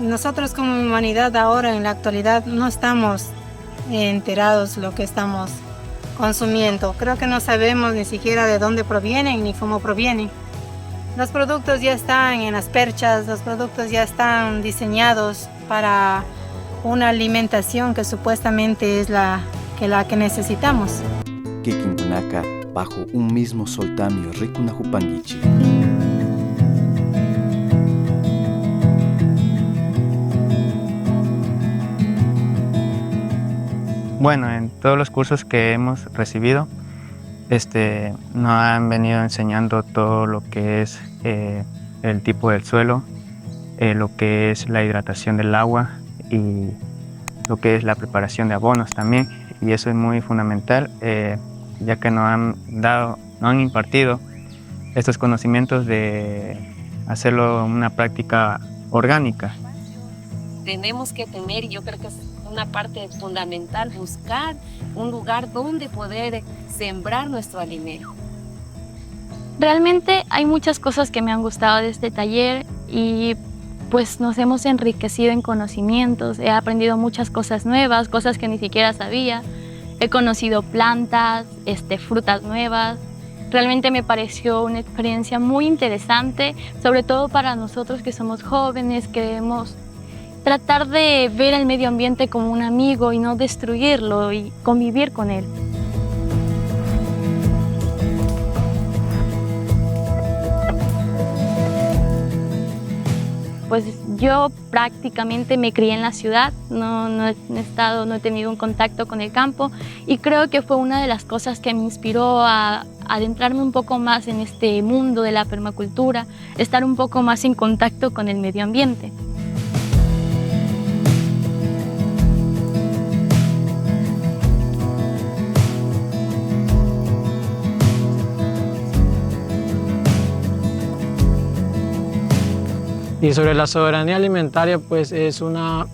Nosotros como humanidad ahora en la actualidad no estamos enterados lo que estamos consumiendo. Creo que no sabemos ni siquiera de dónde provienen ni cómo provienen. Los productos ya están en las perchas, los productos ya están diseñados para una alimentación que supuestamente es la que necesitamos. Kikinkunaka bajo un mismo soltamio rikunahupangichi. Bueno, en todos los cursos que hemos recibido, nos han venido enseñando todo lo que es el tipo del suelo, lo que es la hidratación del agua y lo que es la preparación de abonos también. Y eso es muy fundamental, ya que nos han impartido estos conocimientos de hacerlo una práctica orgánica. Tenemos que tener, y yo creo que es una parte fundamental, buscar un lugar donde poder sembrar nuestro alimento. Realmente hay muchas cosas que me han gustado de este taller y pues nos hemos enriquecido en conocimientos. He aprendido muchas cosas nuevas, cosas que ni siquiera sabía. He conocido plantas, frutas nuevas. Realmente me pareció una experiencia muy interesante, sobre todo para nosotros que somos jóvenes, queremos tratar de ver el medio ambiente como un amigo y no destruirlo y convivir con él. Pues yo prácticamente me crié en la ciudad, no he tenido un contacto con el campo y creo que fue una de las cosas que me inspiró a adentrarme un poco más en este mundo de la permacultura, estar un poco más en contacto con el medio ambiente. Y sobre la soberanía alimentaria, pues es una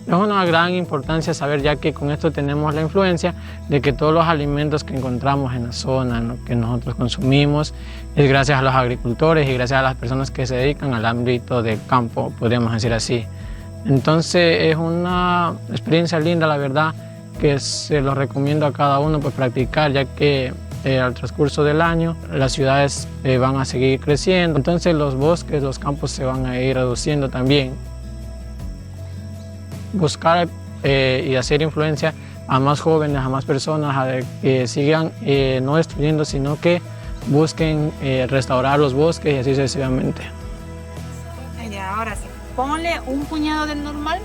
gran importancia saber, ya que con esto tenemos la influencia de que todos los alimentos que encontramos en la zona, en lo que nosotros consumimos, es gracias a los agricultores y gracias a las personas que se dedican al ámbito del campo, podríamos decir así. Entonces es una experiencia linda, la verdad, que se lo recomiendo a cada uno pues, practicar, ya que al transcurso del año las ciudades van a seguir creciendo, entonces los bosques, los campos se van a ir reduciendo también. Buscar y hacer influencia a más jóvenes, a más personas, a que sigan no destruyendo, sino que busquen restaurar los bosques y así sucesivamente. Ya, ahora sí, ponle un puñado del normal,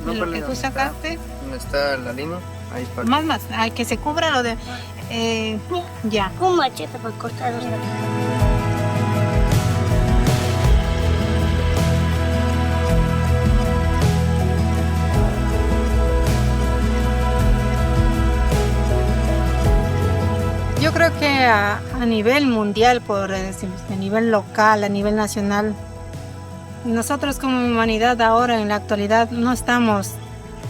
lo que tú sacaste. ¿Dónde está la lima? Ahí para Más, hay que se cubra lo de... ya. Un machete para cortar los árboles. Yo creo que a nivel mundial, por decirlo, a nivel local, a nivel nacional, nosotros como humanidad ahora en la actualidad no estamos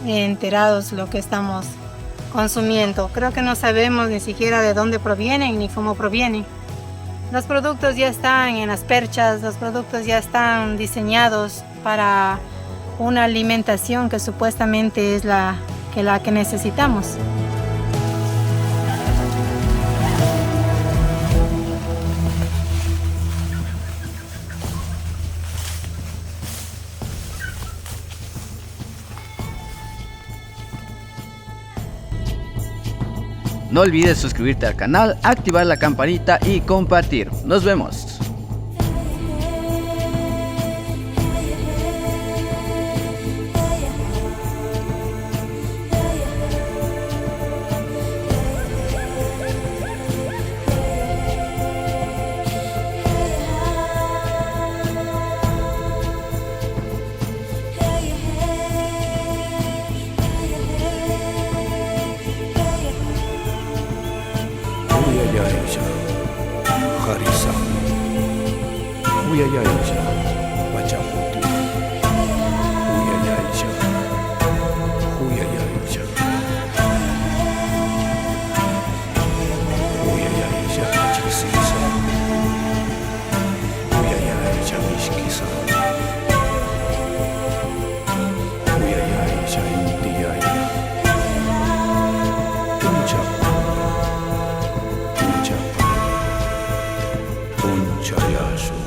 enterados lo que estamos consumiendo. Creo que no sabemos ni siquiera de dónde provienen ni cómo provienen. Los productos ya están en las perchas, los productos ya están diseñados para una alimentación que supuestamente es la que necesitamos. No olvides suscribirte al canal, activar la campanita y compartir. Nos vemos. Harisa, Uyayaija, Pachamuti, Uyayaija, Uyayaija, Uyayaija, Pachisisa, Uyayaija, Mishkisa, Chayashu